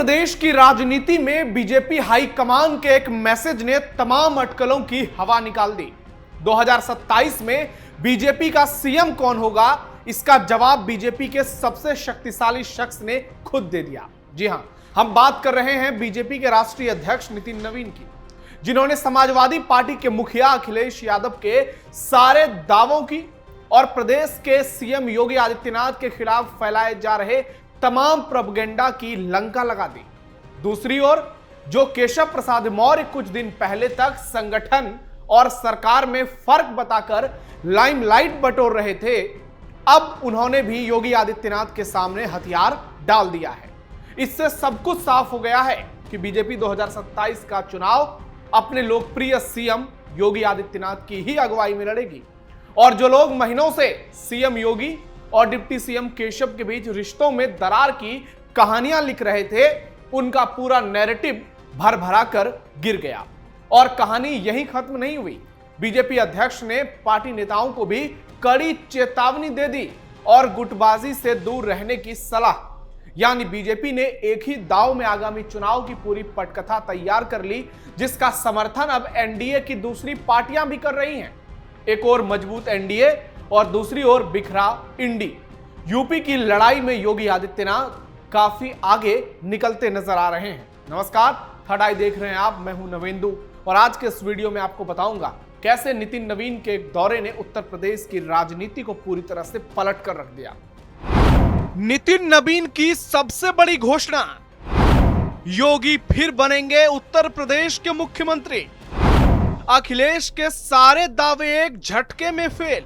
प्रदेश की राजनीति में बीजेपी हाईकमान के एक मैसेज ने तमाम अटकलों की हवा निकाल दी। 2027 में बीजेपी का सीएम कौन होगा, इसका जवाब बीजेपी के सबसे शक्तिशाली शख्स ने खुद दे दिया। जी हां, हम बात कर रहे हैं बीजेपी के राष्ट्रीय अध्यक्ष नितिन नवीन की, जिन्होंने समाजवादी पार्टी के मुखिया अखिलेश यादव के सारे दावों की और प्रदेश के सीएम योगी आदित्यनाथ के खिलाफ फैलाए जा रहे तमाम प्रोपेगेंडा की लंका लगा दी। दूसरी ओर जो केशव प्रसाद मौर्य कुछ दिन पहले तक संगठन और सरकार में फर्क बताकर लाइमलाइट बटोर रहे थे, अब उन्होंने भी योगी आदित्यनाथ के सामने हथियार डाल दिया है। इससे सब कुछ साफ हो गया है कि बीजेपी 2027 का चुनाव अपने लोकप्रिय सीएम योगी आदित्यनाथ की ही अगुवाई में लड़ेगी। और जो लोग महीनों से सीएम योगी और डिप्टी सीएम केशव के बीच रिश्तों में दरार की कहानियां लिख रहे थे, उनका पूरा नैरेटिव भर भरा कर गिर गया। और कहानी यहीं खत्म नहीं हुई। बीजेपी अध्यक्ष ने पार्टी नेताओं को भी कड़ी चेतावनी दे दी और गुटबाजी से दूर रहने की सलाह। यानी बीजेपी ने एक ही दांव में आगामी चुनाव की पूरी पटकथा तैयार कर ली, जिसका समर्थन अब एनडीए की दूसरी पार्टियां भी कर रही हैं। एक और मजबूत एनडीए और दूसरी ओर बिखरा इंडी। यूपी की लड़ाई में योगी आदित्यनाथ काफी आगे निकलते नजर आ रहे हैं। नमस्कार, थर्ड आई देख रहे हैं आप, मैं हूं नवेंदु और आज के इस वीडियो में आपको बताऊंगा कैसे नितिन नवीन के एक दौरे ने उत्तर प्रदेश की राजनीति को पूरी तरह से पलट कर रख दिया। नितिन नवीन की सबसे बड़ी घोषणा, योगी फिर बनेंगे उत्तर प्रदेश के मुख्यमंत्री। अखिलेश के सारे दावे एक झटके में फेल।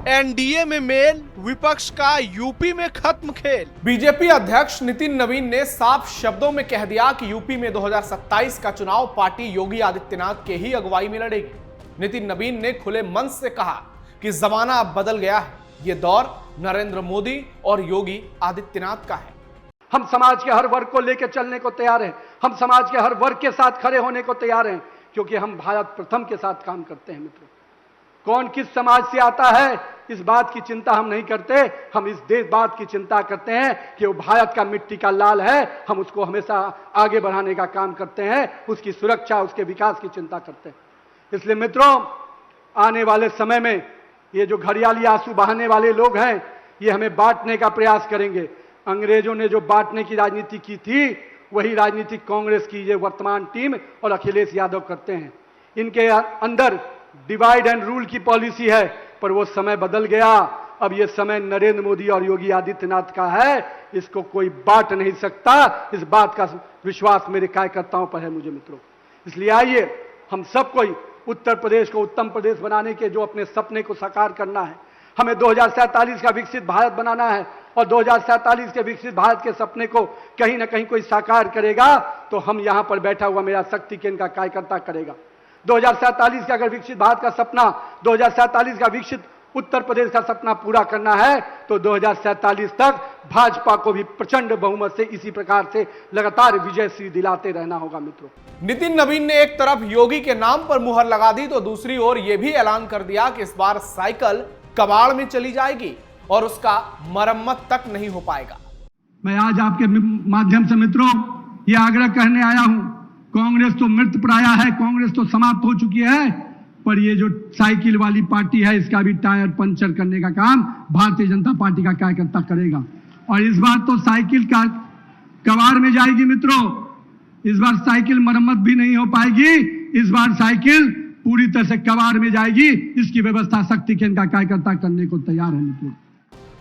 एनडीए में मेल, विपक्ष का यूपी में खत्म खेल। बीजेपी अध्यक्ष नितिन नवीन ने साफ शब्दों में कह दिया कि यूपी में 2027 का चुनाव पार्टी योगी आदित्यनाथ के ही अगुवाई में लड़ेगी। नितिन नवीन ने खुले मन से कहा कि जमाना अब बदल गया है, ये दौर नरेंद्र मोदी और योगी आदित्यनाथ का है। हम समाज के हर वर्ग को लेकर चलने को तैयार हैं। हम समाज के हर वर्ग के साथ खड़े होने को तैयार हैं, क्योंकि हम भारत प्रथम के साथ काम करते हैं। मित्रों, कौन किस समाज से आता है इस बात की चिंता हम नहीं करते। हम इस देश बात की चिंता करते हैं कि वो भारत का मिट्टी का लाल है, हम उसको हमेशा आगे बढ़ाने का काम करते हैं, उसकी सुरक्षा, उसके विकास की चिंता करते हैं। इसलिए मित्रों, आने वाले समय में ये जो घड़ियाली आंसू बहाने वाले लोग हैं, ये हमें बांटने का प्रयास करेंगे। अंग्रेजों ने जो बांटने की राजनीति की थी, वही राजनीति कांग्रेस की ये वर्तमान टीम और अखिलेश यादव करते हैं। इनके अंदर डिवाइड एंड रूल की पॉलिसी है, पर वो समय बदल गया। अब ये समय नरेंद्र मोदी और योगी आदित्यनाथ का है, इसको कोई बांट नहीं सकता। इस बात का विश्वास मेरे कार्यकर्ताओं पर है मुझे मित्रों। इसलिए आइए हम सबको उत्तर प्रदेश को उत्तम प्रदेश बनाने के जो अपने सपने को साकार करना है, हमें 2047 का विकसित भारत बनाना है। और 2047 के विकसित भारत के सपने को कहीं ना कहीं कोई साकार करेगा तो हम यहां पर बैठा हुआ मेरा शक्ति केंद्र का कार्यकर्ता करेगा। 2047 का अगर विकसित भारत का सपना, 2047 का विकसित उत्तर प्रदेश का सपना पूरा करना है तो 2047 तक भाजपा को भी प्रचंड बहुमत से इसी प्रकार से लगातार विजयश्री दिलाते रहना होगा। मित्रों, नितिन नवीन ने एक तरफ योगी के नाम पर मुहर लगा दी तो दूसरी ओर यह भी ऐलान कर दिया कि इस बार साइकिल कबाड़ में चली जाएगी और उसका मरम्मत तक नहीं हो पाएगा। मैं आज आपके माध्यम से मित्रों ये आग्रह करने आया हूं, कांग्रेस तो मृत प्राय है, कांग्रेस तो समाप्त हो चुकी है, पर ये जो साइकिल वाली पार्टी है, इसका भी टायर पंचर करने का काम भारतीय जनता पार्टी का कार्यकर्ता करेगा। और इस बार तो साइकिल का कबाड़ में जाएगी मित्रों। इस बार साइकिल मरम्मत भी नहीं हो पाएगी, इस बार साइकिल पूरी तरह से कबाड़ में जाएगी। इसकी व्यवस्था शक्ति केंद्र का कार्यकर्ता करने को तैयार है मित्रों।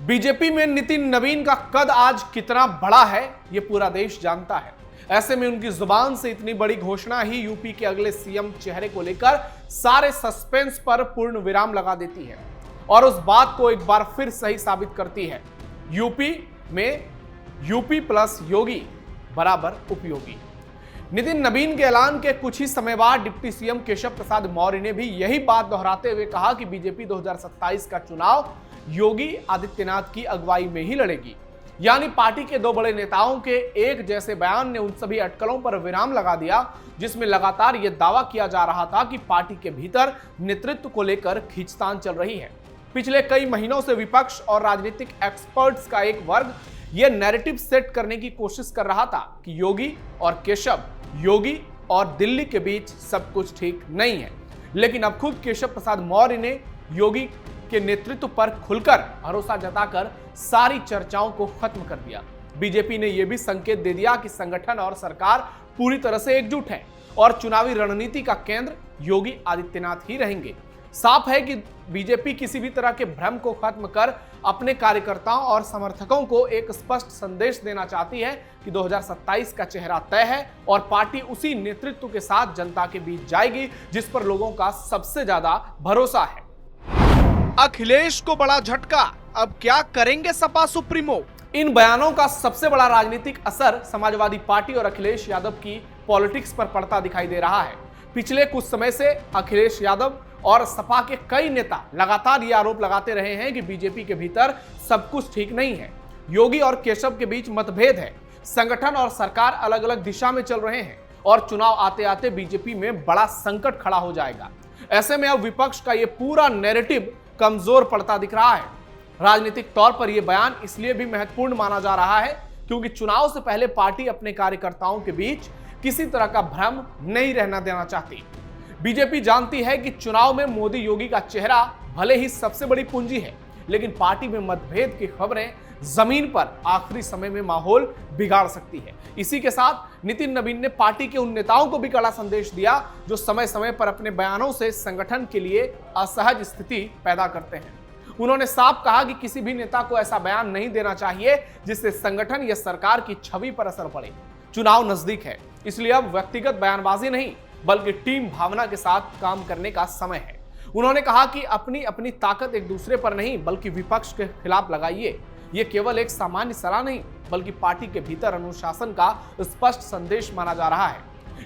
बीजेपी में नितिन नवीन का कद आज कितना बड़ा है, यह पूरा देश जानता है। ऐसे में उनकी जुबान से इतनी बड़ी घोषणा ही यूपी के अगले सीएम चेहरे को लेकर सारे सस्पेंस पर पूर्ण विराम लगा देती है और उस बात को एक बार फिर सही साबित करती है। यूपी में यूपी प्लस योगी बराबर उपयोगी। नितिन नवीन के ऐलान के कुछ ही समय बाद डिप्टी सीएम केशव प्रसाद मौर्य ने भी यही बात दोहराते हुए कहा कि बीजेपी 2027 का चुनाव योगी आदित्यनाथ की अगुवाई में ही लड़ेगी। यानी पार्टी के दो बड़े नेताओं के एक जैसे बयान ने उन सभी अटकलों पर विराम लगा दिया जिसमें लगातार यह दावा किया जा रहा था कि पार्टी के भीतर नेतृत्व को लेकर खींचतान चल रही है। पिछले कई महीनों से विपक्ष और राजनीतिक एक्सपर्ट्स का एक वर्ग यह नैरेटिव सेट करने की कोशिश कर रहा था कि योगी और केशव, योगी और दिल्ली के बीच सब कुछ ठीक नहीं है। लेकिन अब खुद केशव प्रसाद मौर्य ने योगी के नेतृत्व पर खुलकर भरोसा जताकर सारी चर्चाओं को खत्म कर दिया। बीजेपी ने यह भी संकेत दे दिया कि संगठन और सरकार पूरी तरह से एकजुट है और चुनावी रणनीति का केंद्र योगी आदित्यनाथ ही रहेंगे। साफ है कि बीजेपी किसी भी तरह के भ्रम को खत्म कर अपने कार्यकर्ताओं और समर्थकों को एक स्पष्ट संदेश देना चाहती है कि 2027 का चेहरा तय है और पार्टी उसी नेतृत्व के साथ जनता के बीच जाएगी जिस पर लोगों का सबसे ज्यादा भरोसा है। अखिलेश को बड़ा झटका, अब क्या करेंगे सपा सुप्रीमो? इन बयानों का सबसे बड़ा राजनीतिक असर समाजवादी पार्टी और अखिलेश यादव की पॉलिटिक्स पर पड़ता दिखाई दे रहा है। पिछले कुछ समय से अखिलेश यादव और सपा के कई नेता लगातार ये आरोप लगाते रहे हैं कि बीजेपी के भीतर सब कुछ ठीक नहीं है, योगी और केशव के बीच मतभेद है, संगठन और सरकार अलग अलग दिशा में चल रहे हैं और चुनाव आते आते बीजेपी में बड़ा संकट खड़ा हो जाएगा। ऐसे में अब विपक्ष का ये पूरा नैरेटिव कमजोर पड़ता दिख रहा है। राजनीतिक तौर पर यह बयान इसलिए भी महत्वपूर्ण माना जा रहा है क्योंकि चुनाव से पहले पार्टी अपने कार्यकर्ताओं के बीच किसी तरह का भ्रम नहीं रहना देना चाहती। बीजेपी जानती है कि चुनाव में मोदी योगी का चेहरा भले ही सबसे बड़ी पूंजी है, लेकिन पार्टी में मतभेद की खबरें जमीन पर आखिरी समय में माहौल बिगाड़ सकती है। इसी के साथ नितिन नवीन ने पार्टी के उन नेताओं को भी कड़ा संदेश दिया जो समय समय पर अपने बयानों से संगठन के लिए असहज स्थिति पैदा करते हैं। उन्होंने साफ कहा कि किसी भी नेता को ऐसा बयान नहीं देना चाहिए जिससे संगठन या सरकार की छवि पर असर पड़े। चुनाव नजदीक है, इसलिए अब व्यक्तिगत बयानबाजी नहीं बल्कि टीम भावना के साथ काम करने का समय है। उन्होंने कहा कि अपनी अपनी ताकत एक दूसरे पर नहीं बल्कि विपक्ष के खिलाफ लगाइए। यह केवल एक सामान्य सलाह नहीं बल्कि पार्टी के भीतर अनुशासन का स्पष्ट संदेश माना जा रहा है।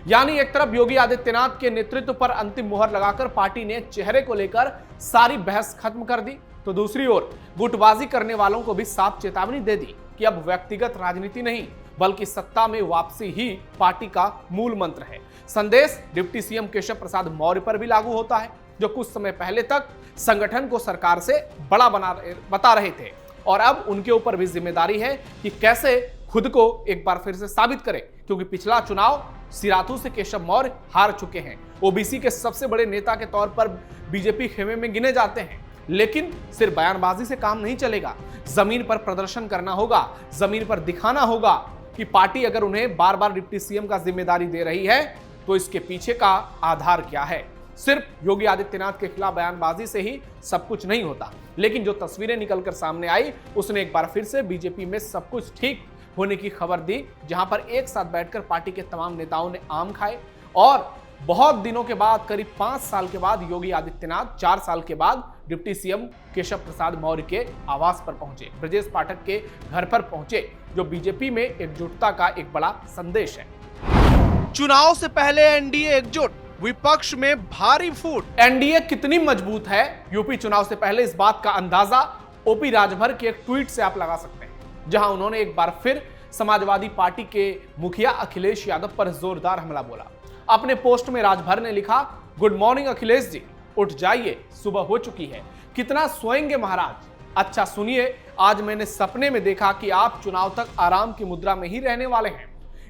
यानी एक तरफ योगी आदित्यनाथ के नेतृत्व पर अंतिम मुहर लगाकर पार्टी ने चेहरे को लेकर सारी बहस खत्म कर दी, तो दूसरी ओर गुटबाजी करने वालों को भी साफ चेतावनी दे दी कि अब व्यक्तिगत राजनीति नहीं बल्कि सत्ता में वापसी ही पार्टी का मूल मंत्र है। संदेश डिप्टी सीएम केशव प्रसाद मौर्य पर भी लागू होता है, जो कुछ समय पहले तक संगठन को सरकार से बड़ा बता रहे थे और अब उनके ऊपर भी जिम्मेदारी है कि कैसे खुद को एक बार फिर से साबित करें, क्योंकि पिछला चुनाव सिराथू से केशव मौर्य हार चुके हैं। ओबीसी के सबसे बड़े नेता के तौर पर बीजेपी खेमे में गिने जाते हैं, लेकिन सिर्फ बयानबाजी से काम नहीं चलेगा। जमीन पर प्रदर्शन करना होगा, जमीन पर दिखाना होगा कि पार्टी अगर उन्हें बार बार डिप्टी सीएम का जिम्मेदारी दे रही है तो इसके पीछे का आधार क्या है। सिर्फ योगी आदित्यनाथ के खिलाफ बयानबाजी से ही सब कुछ नहीं होता, लेकिन जो तस्वीरें निकलकर सामने आई उसने एक बार फिर से बीजेपी में सब कुछ ठीक होने की खबर दी, जहां पर एक साथ बैठकर पार्टी के तमाम नेताओं ने आम खाए और बहुत दिनों के बाद, करीब 5 साल के बाद योगी आदित्यनाथ 4 साल के बाद डिप्टी सीएम केशव प्रसाद मौर्य के आवास पर पहुंचे, ब्रजेश पाठक के घर पर पहुंचे, जो बीजेपी में एकजुटता का एक बड़ा संदेश है। चुनाव से पहले एनडीए एकजुट, विपक्ष में भारी फूट। एनडीए कितनी मजबूत है, यूपी चुनाव से पहले इस बात का अंदाजा ओपी राजभर के एक ट्वीट से आप लगा सकते हैं, जहां उन्होंने एक बार फिर समाजवादी पार्टी के मुखिया अखिलेश यादव पर जोरदार हमला बोला। अपने पोस्ट में राजभर ने लिखा, गुड मॉर्निंग अखिलेश जी, उठ जाइए, सुबह हो चुकी है, कितना सोएंगे महाराज। अच्छा सुनिए, आज मैंने सपने में देखा कि आप चुनाव तक आराम की मुद्रा में ही रहने वाले हैं,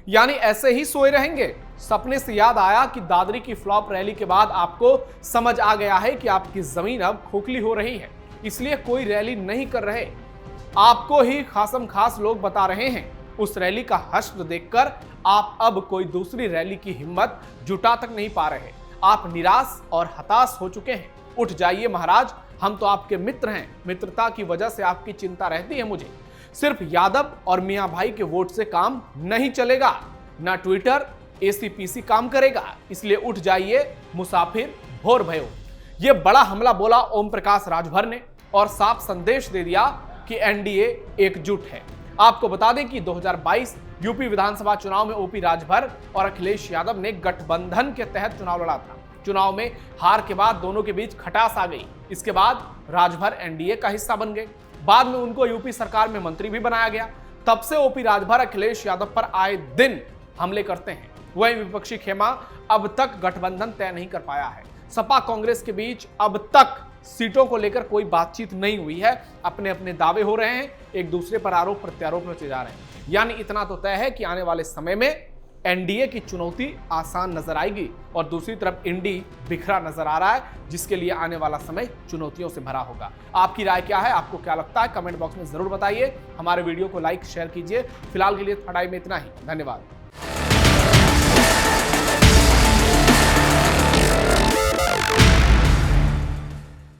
यानी ऐसे ही सोए रहेंगे। सपने से याद आया कि दादरी की फ्लॉप रैली के बाद आपको समझ आ गया है कि आपकी जमीन अब खोखली हो रही है, इसलिए कोई रैली नहीं कर रहे, आपको ही खासम खास लोग बता रहे हैं। उस रैली का हश्र देखकर आप अब कोई दूसरी रैली की हिम्मत जुटा तक नहीं पा रहे, आप निराश और हताश हो चुके हैं। उठ जाइए महाराज, हम तो आपके मित्र हैं, मित्रता की वजह से आपकी चिंता रहती है मुझे। सिर्फ यादव और मियां भाई के वोट से काम नहीं चलेगा, ना ट्विटर एसीपीसी काम करेगा, इसलिए उठ जाइए मुसाफिर, भोर भयो। ये बड़ा हमला बोला ओम प्रकाश राजभर ने और साफ संदेश दे दिया कि एनडीए एकजुट है। आपको बता दें कि 2022 यूपी विधानसभा चुनाव में ओपी राजभर और अखिलेश यादव ने गठबंधन के तहत चुनाव लड़ा था। चुनाव में हार के बाद दोनों के बीच खटास आ गई। इसके बाद राजभर एनडीए का हिस्सा बन गए, बाद में उनको यूपी सरकार में मंत्री भी बनाया गया। तब से ओपी राजभर अखिलेश यादव पर आए दिन हमले करते हैं। वही विपक्षी खेमा अब तक गठबंधन तय नहीं कर पाया है। सपा कांग्रेस के बीच अब तक सीटों को लेकर कोई बातचीत नहीं हुई है, अपने अपने दावे हो रहे हैं, एक दूसरे पर आरोप प्रत्यारोप होते जा रहे हैं। यानी इतना तो तय है कि आने वाले समय में एनडीए की चुनौती आसान नजर आएगी और दूसरी तरफ इंडी बिखरा नजर आ रहा है, जिसके लिए आने वाला समय चुनौतियों से भरा होगा। आपकी राय क्या है, आपको क्या लगता है, कमेंट बॉक्स में जरूर बताइए। हमारे वीडियो को लाइक शेयर कीजिए। फिलहाल के लिए थर्ड आई में इतना ही। धन्यवाद।